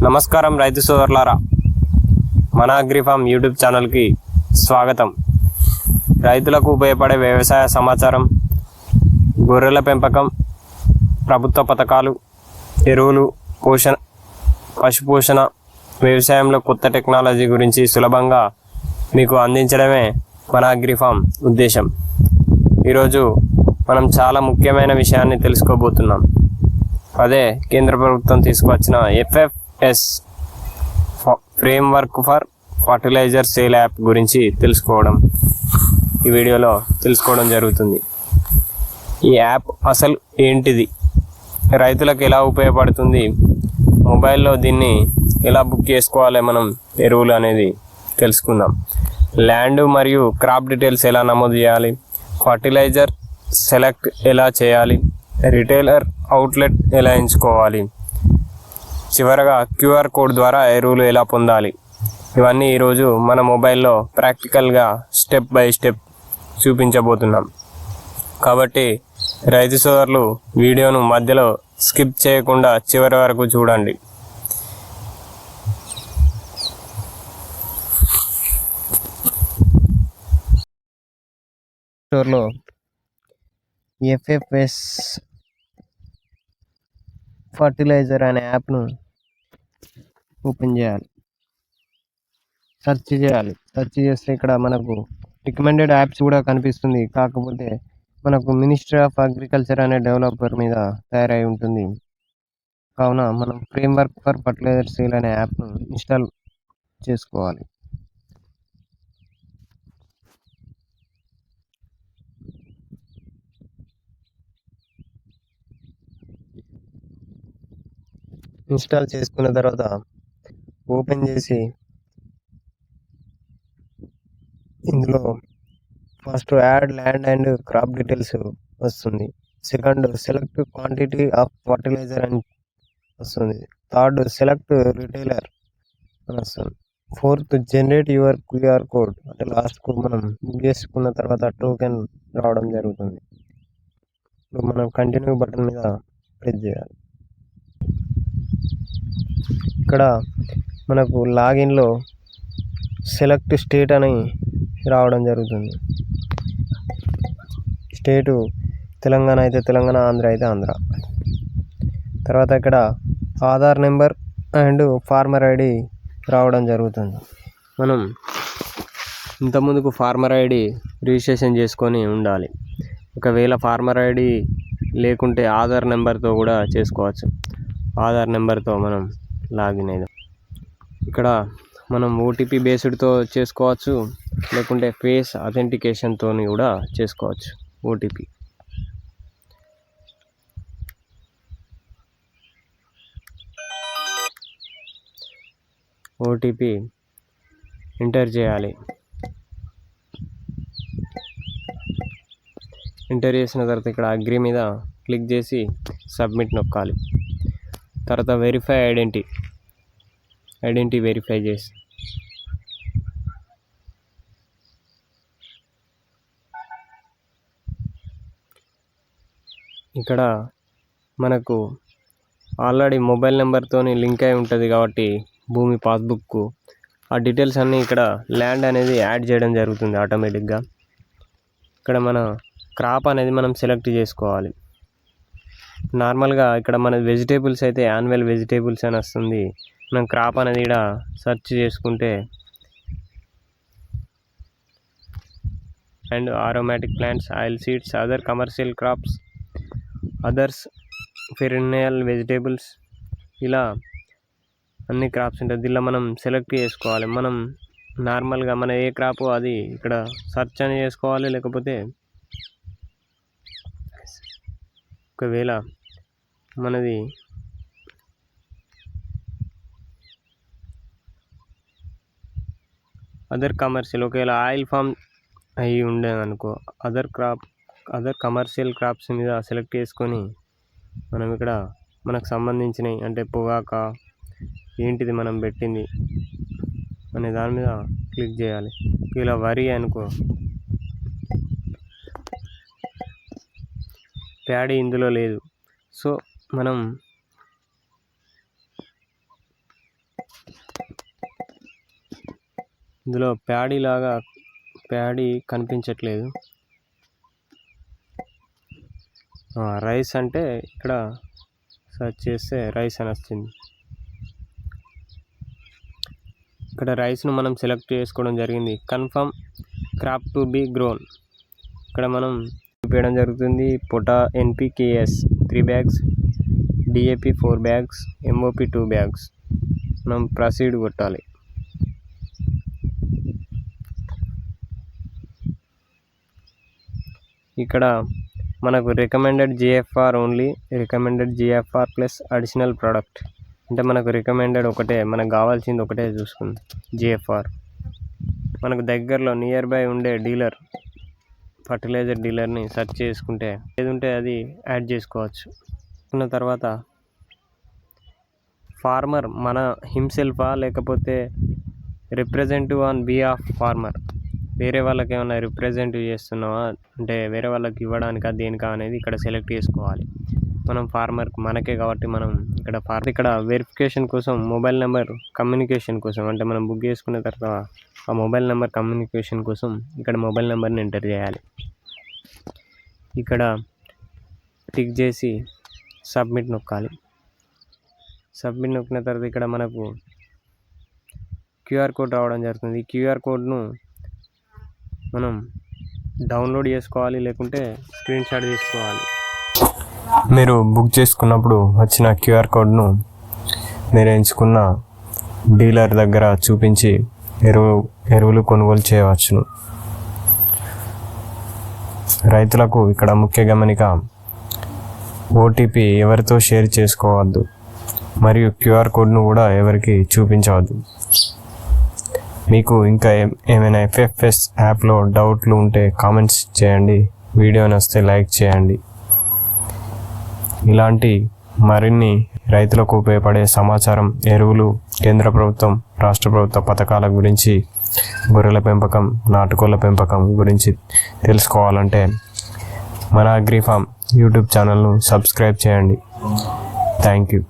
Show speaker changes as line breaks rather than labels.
నమస్కారం రైతు సోదరులారా, మన అగ్రిఫార్మ్ యూట్యూబ్ ఛానల్కి స్వాగతం. రైతులకు ఉపయోగపడే వ్యవసాయ సమాచారం, గొర్రెల పెంపకం, ప్రభుత్వ పథకాలు, ఎరువులు, పశుపోషణ, వ్యవసాయంలో కొత్త టెక్నాలజీ గురించి సులభంగా మీకు అందించడమే మన అగ్రిఫార్మ్ ఉద్దేశం. ఈరోజు మనం చాలా ముఖ్యమైన విషయాన్ని తెలుసుకోబోతున్నాం. అదే కేంద్ర ప్రభుత్వం తీసుకువచ్చిన FFS framework for fertilizer sale app గురించి ఈ వీడియోలో తెలుసుకోవడం జరుగుతుంది. ఈ యాప్ అసలు ఏంటిది, రైతులకు ఎలా ఉపయోగపడుతుంది, మొబైల్లో దీన్ని ఎలా బుక్ చేసుకోవాలి, మనం ఎరువులు అనేది తెలుసుకుందాం. ల్యాండ్ మరియు క్రాప్ డీటెయిల్స్ ఎలా నమోదు చేయాలి, ఫర్టిలైజర్ సెలెక్ట్ ఎలా చేయాలి, రిటైలర్ అవుట్లెట్ ఎలా ఎంచుకోవాలి, చివరగా QR కోడ్ ద్వారా ఎరువులు ఎలా పొందాలి, ఇవన్నీ ఈరోజు మన మొబైల్లో ప్రాక్టికల్గా స్టెప్ బై స్టెప్ చూపించబోతున్నాం. కాబట్టి రైతు సోదరులు వీడియోను మధ్యలో స్కిప్ చేయకుండా చివరి వరకు చూడండి. స్టోర్లో FFS ఫర్టిలైజర్ అనే యాప్ను ఓపెన్ చేయాలి, సెర్చ్ చేయాలి. సెర్చ్ చేస్తే ఇక్కడ మనకు రికమెండెడ్ యాప్స్ కూడా కనిపిస్తుంది. కాకపోతే మనకు మినిస్ట్రీ ఆఫ్ అగ్రికల్చర్ అనే డెవలపర్ మీద తయారై ఉంటుంది. కావున మనం ఫ్రేమ్వర్క్ ఫర్ ఫర్టిలైజర్ సేల్ అనే యాప్ను ఇన్స్టాల్ చేసుకోవాలి. ఇన్స్టాల్ చేసుకున్న తర్వాత ఓపెన్ చేసి ఇందులో first add land and crop details వస్తుంది. Second select quantity of fertiliser అని వస్తుంది. థర్డ్ సెలెక్ట్ రిటైలర్ అని వస్తుంది. Fourth generate your QR code, అంటే లాస్ట్కు మనం బుక్ చేసుకున్న తర్వాత టోకెన్ రావడం జరుగుతుంది. మనం కంటిన్యూ బటన్ మీద ప్రెస్ చేయాలి. ఇక్కడ మనకు లాగిన్లో సెలెక్ట్ స్టేట్ అని రావడం జరుగుతుంది. స్టేటు తెలంగాణ అయితే తెలంగాణ, ఆంధ్ర అయితే ఆంధ్ర. తర్వాత ఇక్కడ Aadhaar number and farmer ID రావడం జరుగుతుంది. మనం ఇంతకుముందుకు ఫార్మర్ ID రిజిస్ట్రేషన్ చేసుకొని ఉండాలి. ఒకవేళ ఫార్మర్ ID లేకుంటే ఆధార్ నెంబర్తో కూడా చేసుకోవచ్చు. ఆధార్ నెంబర్తో మనం లాగిన్ అయిదాం. ఇక్కడ మనం OTP బేస్డ్తో చేసుకోవచ్చు, లేకుంటే ఫేస్ అథెంటికేషన్తో కూడా చేసుకోవచ్చు. ఓటీపీ ఎంటర్ చేయాలి. ఎంటర్ చేసిన తర్వాత ఇక్కడ అగ్రి మీద క్లిక్ చేసి సబ్మిట్ నొక్కాలి. తర్వాత వెరిఫై ఐడెంటిటీ వెరిఫై చేసి ఇక్కడ మనకు ఆల్రెడీ మొబైల్ నెంబర్తో లింక్ అయి ఉంటుంది కాబట్టి భూమి పాస్బుక్కు ఆ డీటెయిల్స్ అన్నీ ఇక్కడ ల్యాండ్ అనేది యాడ్ చేయడం జరుగుతుంది ఆటోమేటిక్గా. ఇక్కడ మన క్రాప్ అనేది మనం సెలెక్ట్ చేసుకోవాలి. నార్మల్గా ఇక్కడ మన వెజిటేబుల్స్ అయితే యాన్యువల్ వెజిటేబుల్స్ అని వస్తుంది. మనం క్రాప్ అనేది ఇక్కడ సెర్చ్ చేసుకుంటే and aromatic plants, oil seeds, other commercial crops, others perineal vegetables, ఇలా అన్ని క్రాప్స్ ఉంటుంది. దీనిలో మనం సెలెక్ట్ చేసుకోవాలి. మనం నార్మల్గా మన ఏ క్రాప్ అది ఇక్కడ సెర్చ్ అని చేసుకోవాలి. లేకపోతే ఒకవేళ మనది అదర్ కమర్షియల్, ఒకవేళ ఆయిల్ ఫామ్ అయి ఉండేదనుకో, అదర్ కమర్షియల్ క్రాప్స్ మీద సెలెక్ట్ చేసుకొని మనం ఇక్కడ మనకు సంబంధించినవి, అంటే పొగాక ఏంటిది మనం పెట్టింది అనే దాని మీద క్లిక్ చేయాలి. ఇలా వరి అనుకో, ప్యాడీ ఇందులో లేదు. సో మనం ఇందులో ప్యాడీ కనిపించట్లేదు. రైస్ అంటే ఇక్కడ సెర్చ్ చేస్తే రైస్ అని వస్తుంది. ఇక్కడ రైస్ను మనం సెలెక్ట్ చేసుకోవడం జరిగింది. Confirm crop to be grown ఇక్కడ మనం చూపించడం జరుగుతుంది. NPKs 3 bags, DAP 4 bags, MOP 2 bags. మనం ప్రొసీడ్ కొట్టాలి. ఇక్కడ మనకు recommended GFR only, recommended GFR plus additional product అంటే మనకు రికమెండెడ్ ఒకటే, మనకు కావాల్సింది ఒకటే చూసుకుంది GFR. మనకు దగ్గరలో నియర్ బై ఉండే డీలర్, ఫర్టిలైజర్ డీలర్ని సెర్చ్ చేసుకుంటే ఏది ఉంటే అది యాడ్ చేసుకోవచ్చు. ఉన్న తర్వాత ఫార్మర్ మన హిమ్సెల్ఫా లేకపోతే రిప్రజెంటివ్ ఆన్ బిహాఫ్ ఫార్మర్, వేరే వాళ్ళకి ఏమైనా రిప్రజెంటివ్ చేస్తున్నావా అంటే వేరే వాళ్ళకి ఇవ్వడానికా దేనికా అనేది ఇక్కడ సెలెక్ట్ చేసుకోవాలి. మనం ఫార్మర్ మనకే కాబట్టి మనం ఇక్కడ వెరిఫికేషన్ కోసం మొబైల్ నెంబర్ కమ్యూనికేషన్ కోసం అంటే మనం బుక్ చేసుకున్న తర్వాత ఆ మొబైల్ నెంబర్ కమ్యూనికేషన్ కోసం ఇక్కడ మొబైల్ నెంబర్ని ఎంటర్ చేయాలి. ఇక్కడ టిక్ చేసి సబ్మిట్ నొక్కాలి. సబ్మిట్ నొక్కిన తర్వాత ఇక్కడ మనకు QR కోడ్ రావడం జరుగుతుంది. ఈ QR కోడ్ను మనం డౌన్లోడ్ చేసుకోవాలి, లేకుంటే స్క్రీన్ షాట్ తీసుకోవాలి. మీరు బుక్ చేసుకున్నప్పుడు వచ్చిన QR కోడ్ను మీరు ఎంచుకున్న డీలర్ దగ్గర చూపించి ఎరువులు కొనుగోలు చేయవచ్చును. రైతులకు ఇక్కడ ముఖ్య గమనిక, OTP ఎవరితో షేర్ చేసుకోవద్దు మరియు QR కోడ్ను కూడా ఎవరికి చూపించవద్దు. మీకు ఇంకా ఏమైనా FFS యాప్లో డౌట్లు ఉంటే కామెంట్స్ చేయండి. వీడియో నచ్చితే లైక్ చేయండి. ఇలాంటి మరిన్ని రైతులకు ఉపయోగపడే సమాచారం, ఎరువులు, కేంద్ర ప్రభుత్వం, రాష్ట్ర ప్రభుత్వ పథకాల గురించి, గొర్రెల పెంపకం, నాటుకోళ్ల పెంపకం గురించి తెలుసుకోవాలంటే మన అగ్రిఫార్మ్ యూట్యూబ్ ఛానల్ను సబ్స్క్రైబ్ చేయండి. Thank you.